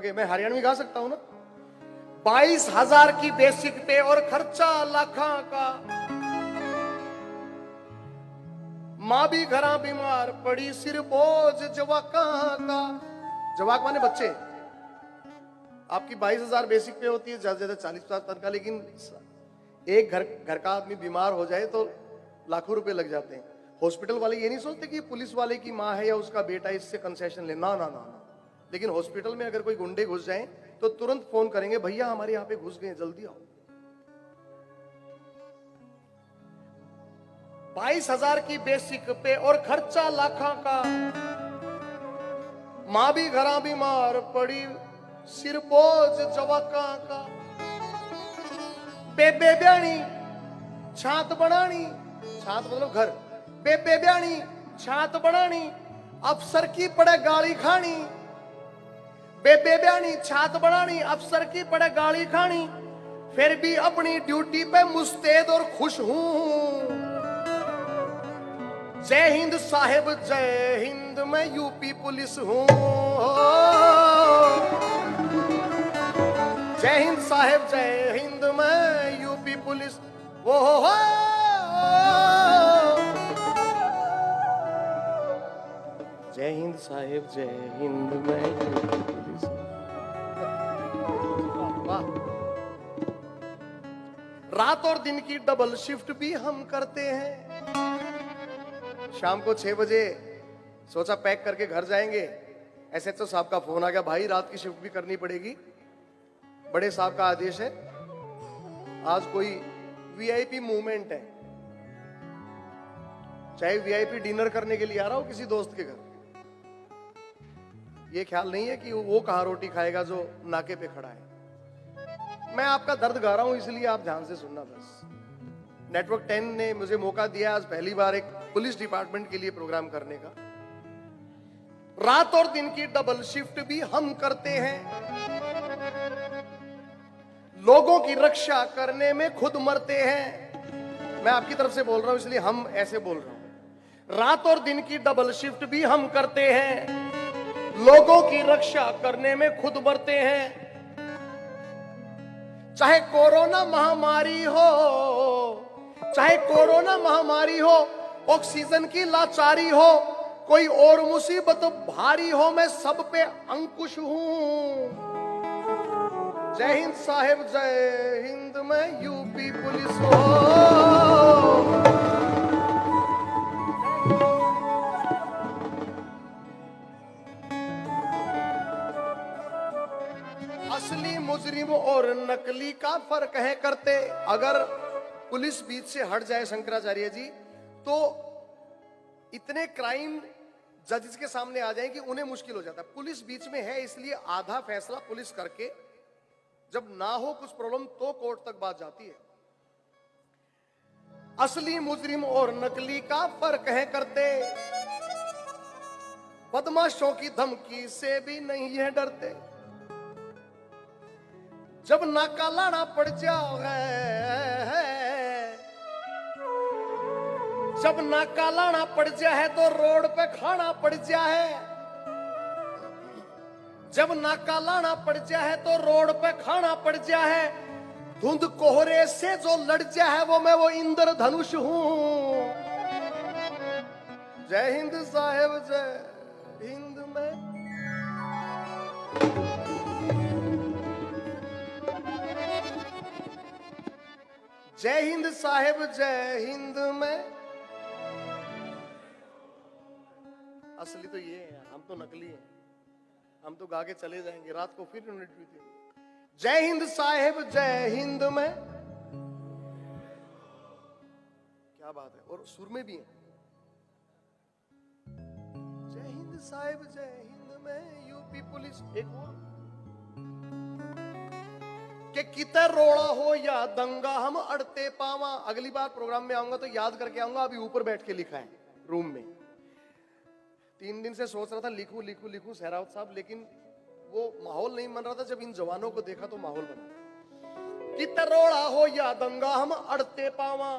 के, मैं हरियाणवी गा सकता हूं ना। 22,000 की बेसिक पे और खर्चा लाखा का, मां भी घरा बीमार पड़ी, सिर बोझ जवाका का। जवाक माने बच्चे। आपकी 22,000 बेसिक पे होती है, ज्यादा से ज्यादा 40,000 तनख्वाह, लेकिन एक घर का आदमी बीमार हो जाए तो लाखों रुपए लग जाते हैं। हॉस्पिटल वाले ये नहीं सोचते कि पुलिस वाले की माँ है या उसका बेटा, इससे कंसेशन ले, ना ना ना ना। लेकिन हॉस्पिटल में अगर कोई गुंडे घुस जाए तो तुरंत फोन करेंगे, भैया हमारे यहाँ पे घुस गए, जल्दी आओ। 22,000 की बेसिक पे और खर्चा लाखा का, मां भी घरा बीमार पड़ी, सिर बोझ जवाका का। बेबे ब्याणी छात बनानी, छात मतलब घर, बेबे ब्याणी छात बनानी, अफसर की पड़े गाली खानी। बेबे ब्याणी छात बनानी, अफसर की पड़े गाली खानी, फिर भी अपनी ड्यूटी पे मुस्तैद और खुश हूं। जय हिंद साहिब जय हिंद, मैं यूपी पुलिस हूं। जय हिंद साहिब जय हिंद, मैं यूपी पुलिस। वो हो जय हिंद साहिब जय हिंद, मैं यूपी पुलिस। वाह। रात और दिन की डबल शिफ्ट भी हम करते हैं। शाम को 6 बजे सोचा पैक करके घर जाएंगे, एसएचओ साहब का फोन आ गया, भाई रात की शिफ्ट भी करनी पड़ेगी, बड़े साहब का आदेश है, आज कोई वीआईपी मूवमेंट है। चाहे वीआईपी डिनर करने के लिए आ रहा हो किसी दोस्त के घर, ये ख्याल नहीं है कि वो कहां रोटी खाएगा जो नाके पे खड़ा है। मैं आपका दर्द गा रहा हूं, इसलिए आप ध्यान से सुनना बस। नेटवर्क 10 ने मुझे मौका दिया आज पहली बार एक पुलिस डिपार्टमेंट के लिए प्रोग्राम करने का। रात और दिन की डबल शिफ्ट भी हम करते हैं, लोगों की रक्षा करने में खुद मरते हैं। मैं आपकी तरफ से बोल रहा हूं, इसलिए हम ऐसे बोल रहा हूं। रात और दिन की डबल शिफ्ट भी हम करते हैं, लोगों की रक्षा करने में खुद मरते हैं। चाहे कोरोना महामारी हो, चाहे कोरोना महामारी हो, ऑक्सीजन की लाचारी हो, कोई और मुसीबत भारी हो, मैं सब पे अंकुश हूं। जय हिंद साहिब जय हिंद, मैं यूपी पुलिस हूं। असली मुजरिम और नकली का फर्क है करते। अगर पुलिस बीच से हट जाए शंकराचार्य जी, तो इतने क्राइम जजेस के सामने आ जाए कि उन्हें मुश्किल हो जाता है। पुलिस बीच में है, इसलिए आधा फैसला पुलिस करके, जब ना हो कुछ प्रॉब्लम तो कोर्ट तक बात जाती है। असली मुजरिम और नकली का फर्क है करते, बदमाशों की धमकी से भी नहीं है डरते। जब नाका लाना पड़ जाए, जब नाका लाना पड़ जाए तो रोड पे खाना पड़ जाए। जब नाका लाना पड़ जाए तो रोड पे खाना पड़ जाए। धुंध कोहरे से जो लड़ जाए वो मैं वो इंद्रधनुष हूं। जय हिंद साहेब जय हिंद, मैं जय हिंद साहेब जय हिंद, मैं असली तो ये है, हम तो नकली हैं। हम तो गा के चले जाएंगे, रात को फिर यूनिट बीतेगी। जय हिंद साहेब जय हिंद, मैं क्या बात है, और सुर में भी है। जय हिंद साहेब जय हिंद, मैं यूपी पुलिस। एक और कि किते रोड़ा हो या दंगा हम अड़ते पावा। अगली बार प्रोग्राम में आऊंगा तो याद करके आऊंगा, अभी ऊपर बैठ के लिखा है रूम में। 3 दिन से सोच रहा था लिखूं लिखूं लिखूं सहरावत साहब, लेकिन वो माहौल नहीं बन रहा था। जब इन जवानों को देखा तो माहौल बना। किते रोड़ा हो या दंगा हम अड़ते पावा,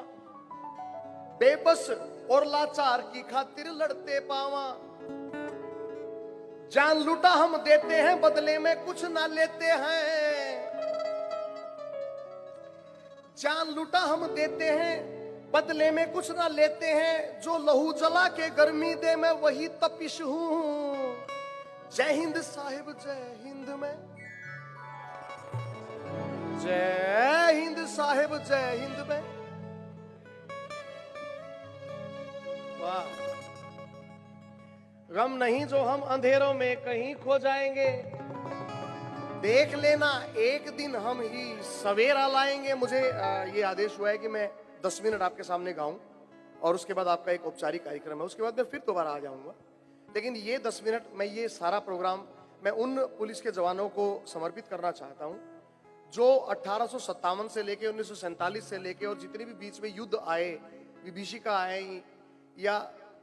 बेबस और लाचार की खातिर लड़ते पावा। जान लूटा हम देते हैं, बदले में कुछ ना लेते हैं। जान लूटा हम देते हैं, बदले में कुछ ना लेते हैं। जो लहू जला के गर्मी दे, मैं वही तपिश हूं। जय हिंद साहिब जय हिंद में, जय हिंद साहिब जय हिंद में। वाह। गम नहीं जो हम अंधेरों में कहीं खो जाएंगे, देख लेना एक दिन हम ही सवेरा लाएंगे। मुझे ये आदेश हुआ है कि मैं 10 मिनट आपके सामने गाऊं और उसके बाद आपका एक औपचारिक कार्यक्रम है, उसके बाद मैं फिर दोबारा आ जाऊंगा। लेकिन ये 10 मिनट मैं ये सारा प्रोग्राम मैं उन पुलिस के जवानों को समर्पित करना चाहता हूं जो 1857 से लेके 1947 से लेके और जितने भी बीच में युद्ध आए, विभीषिका आए या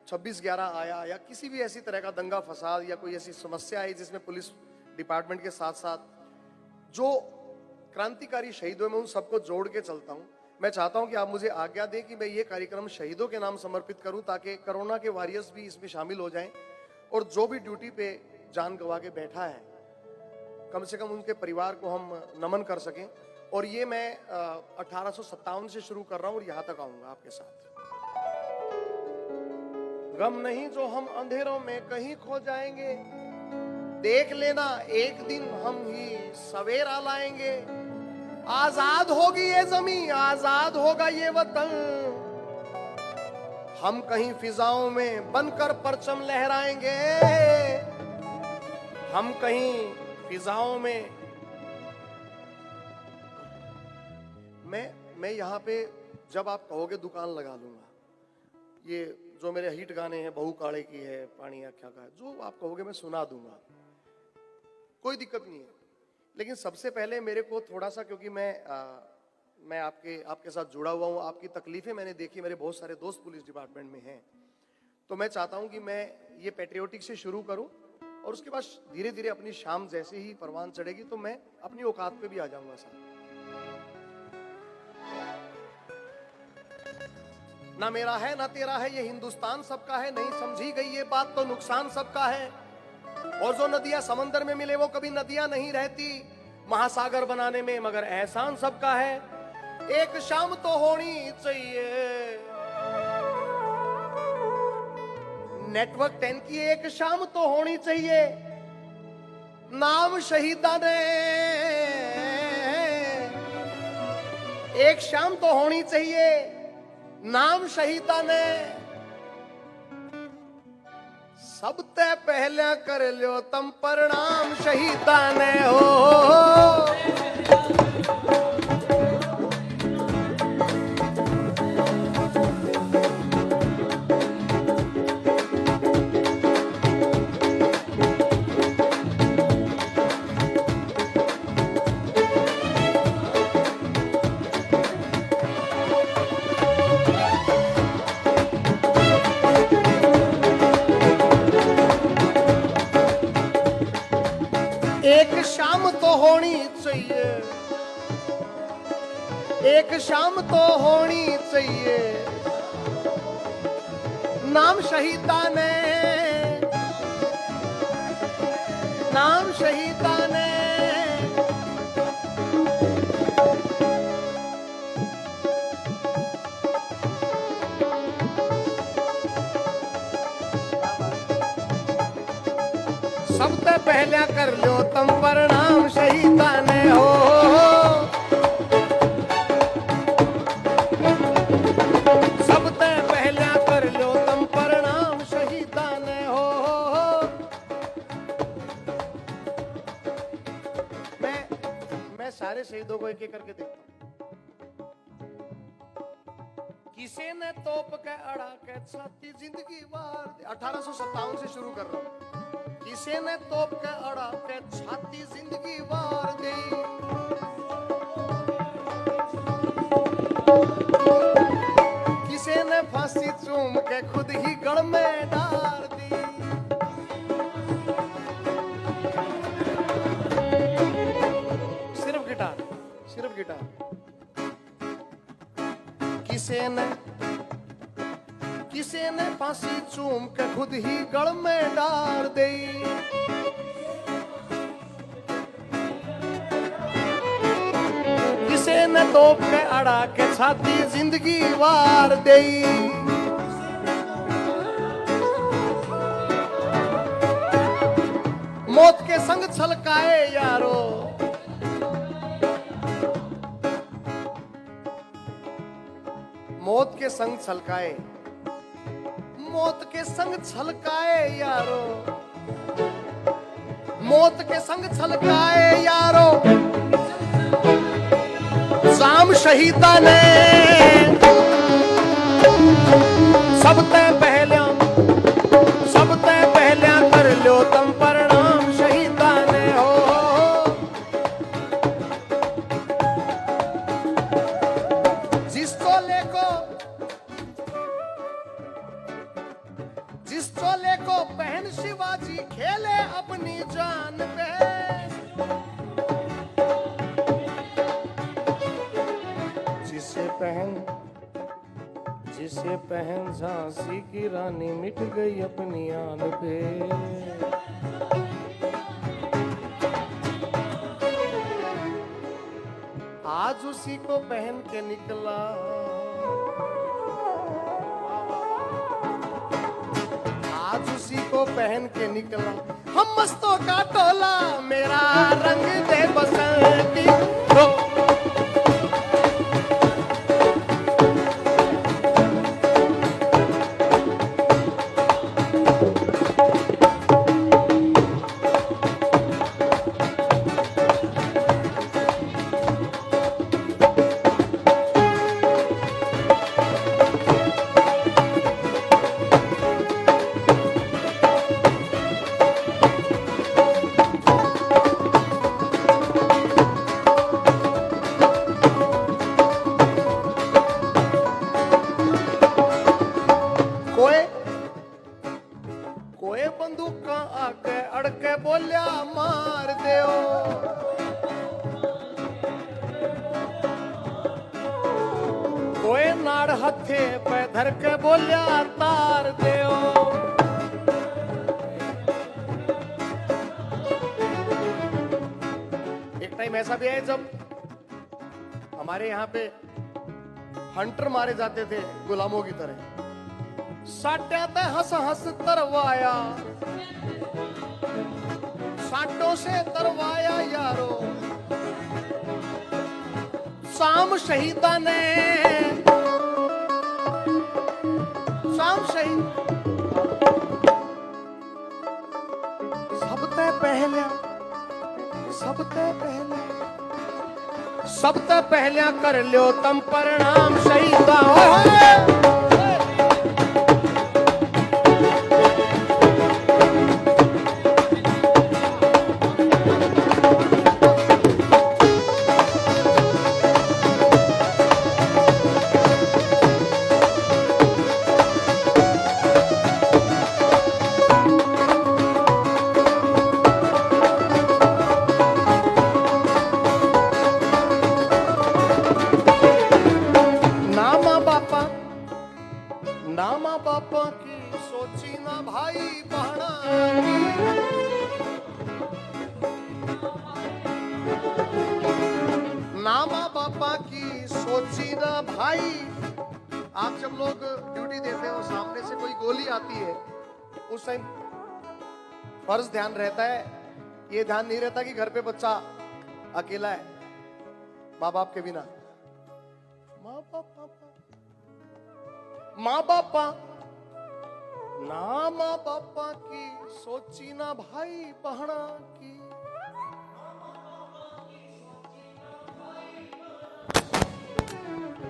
26/11 आया या किसी भी ऐसी तरह का दंगा फसाद या कोई ऐसी समस्या आई जिसमें पुलिस डिपार्टमेंट के साथ साथ जो क्रांतिकारी शहीद हुए, मैं उन सबको जोड़ के चलता हूं। मैं चाहता हूं कि आप मुझे आज्ञा दें कि मैं ये कार्यक्रम शहीदों के नाम समर्पित करूं ताकि कोरोना के वॉरियर्स भी इसमें शामिल हो जाएं और जो भी ड्यूटी पे जान गंवा के बैठा है कम से कम उनके परिवार को हम नमन कर सकें। और ये मैं 1857 से शुरू कर रहा हूं और यहां तक आऊंगा आपके साथ। गम नहीं जो हम अंधेरों में कहीं खो जाएंगे, देख लेना एक दिन हम ही सवेरा लाएंगे। आजाद होगी ये जमीन, आजाद होगा ये वतन, हम कहीं फिजाओं में बनकर परचम लहराएंगे। हम कहीं फिजाओं में। मैं यहां पे जब आप कहोगे दुकान लगा लूंगा। ये जो मेरे हिट गाने हैं, बहू काले की है, पानी आख्या का है, जो आप कहोगे मैं सुना दूंगा, कोई दिक्कत नहीं है। लेकिन सबसे पहले मेरे को थोड़ा सा, क्योंकि मैं आपके साथ जुड़ा हुआ हूँ, आपकी तकलीफें मैंने देखी, मेरे बहुत सारे दोस्त पुलिस डिपार्टमेंट में हैं, तो मैं चाहता हूँ कि मैं ये पैट्रियोटिक से शुरू करूँ और उसके बाद धीरे धीरे अपनी शाम जैसे ही परवान चढ़ेगी तो मैं अपनी औकात पे भी आ जाऊंगा साथ। ना मेरा है ना तेरा है, ये हिंदुस्तान सबका है, नहीं समझी गई ये बात तो नुकसान सबका है। और जो नदियां समंदर में मिले वो कभी नदियां नहीं रहती महासागर बनाने में, मगर एहसान सबका है। एक शाम तो होनी चाहिए, नेटवर्क 10 की एक शाम तो होनी चाहिए। नाम शहीदा ने एक शाम तो होनी चाहिए, नाम शहीदा ने। सब ते पहले कर लो तम प्रणाम शहीदा ने हो। एक शाम तो होनी चाहिए, एक शाम तो होनी चाहिए, नाम शहीदा ने, नाम शहीदा ने। सबसे पहले कर लो तम प्रणाम शहीदा ने हो। सबसे पहले कर लो तम प्रणाम शहीदा ने हो। मैं सारे शहीदों को एक एक करके देखता हूं। किसी ने तोप के अड़ा के छाती जिंदगी वार दे। 1857 से शुरू कर रहा हूं। किसी ने तोप के अड़ा के छाती जिंदगी वार दी। किसी ने फांसी चूम के खुद ही गड़ में डाल दी। सिर्फ गिटार, सिर्फ गिटार। किसी ने फांसी चूम के खुद ही गड़ में डाल दी। ने तोप के अड़ा के छाती जिंदगी वार देई। मौत के संग छलकाए यारो, मौत के संग छलकाए, मौत के संग छलकाए यारो, मौत के संग छलकाए यारो, शाम शहीदा ने सब तय पहलिया, सब तय पहलिया कर लो तम प्रणाम शहीदा ने हो। जिस चोले को पहन शिवाजी खेले अपनी जान पे, जिसे पहन झांसी की रानी मिट गई अपनी आन पे। आज उसी को पहन के निकला, आज उसी को पहन के निकला हम मस्तों का टोला, मेरा रंग दे बसंती रो। कोई बंदूक आके अड़के बोलिया मार दो, कोई नाड़ हथे पे धर के बोलिया तार दो। एक टाइम ऐसा भी है जब हमारे यहाँ पे हंटर मारे जाते थे गुलामों की तरह, साट्या ते हंस हंस तरवाया, साटों से तरवाया यारो, शाम शहीदा ने, शाम शहीद सब ते पहले, सब ते पहले, सब ते पहले कर लो तम प्रणाम शहीदा। नामा बापा की सोची ना भाई बहना की, नामा बापा की सोची ना भाई। आप जब लोग ड्यूटी देते हो, सामने से कोई गोली आती है, उस टाइम फर्ज ध्यान रहता है, ये ध्यान नहीं रहता कि घर पे बच्चा अकेला है माँ बाप के बिना। माँ बापा, माँ बापा, ना माँ बापा की सोची ना भाई बहना की,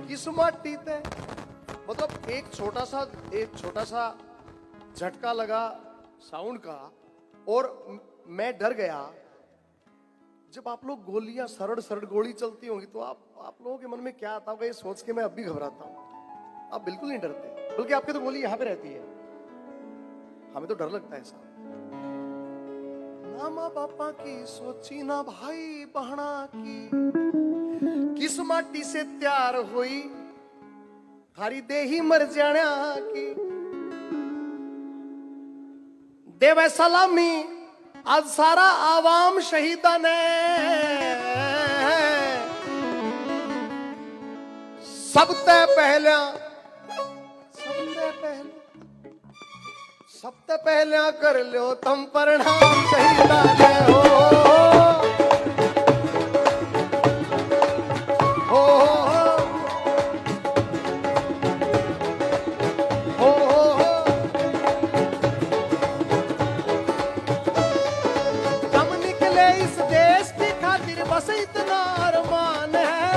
किस माटी ते, मतलब एक छोटा सा झटका लगा साउंड का और मैं डर गया। जब आप लोग गोलियां सरड़ सरड़ गोली चलती होंगी तो आप लोगों के मन में क्या आता होगा, ये सोच के मैं अब भी घबराता हूं। आप बिल्कुल नहीं डरते, बल्कि आपके तो गोली यहां पे रहती है, हमें तो डर लगता है ऐसा। ना माँ बापा की सोची ना भाई बहना की, किस माटी से तैयार हुई थारी देही मर जाना की। देवे सलामी आज सारा आवाम शहीदा ने, सब ते पहला कर लो तुम प्रणाम शहीदा ने हो कम निकले इस देश की खातिर बस इतना अरमान है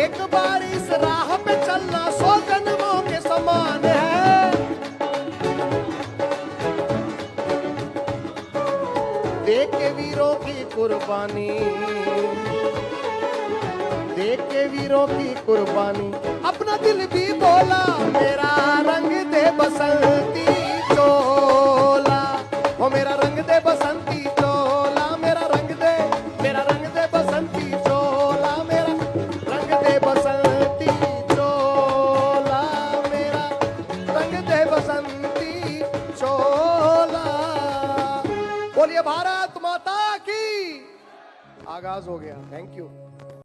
एक बार इस राह पे चलना 100 जन्मों के समान है देख के वीरों की कुर्बानी देख के वीरों की कुर्बानी अपना दिल भी बोला मेरा रंग दे बसंती चोला वो मेरा रंग दे बसंती चोला मेरा रंग दे बसंती चोला मेरा रंग दे बसंती चोला मेरा रंग दे बसंती चोला बोलिए भारत माता की आगाज हो गया थैंक यू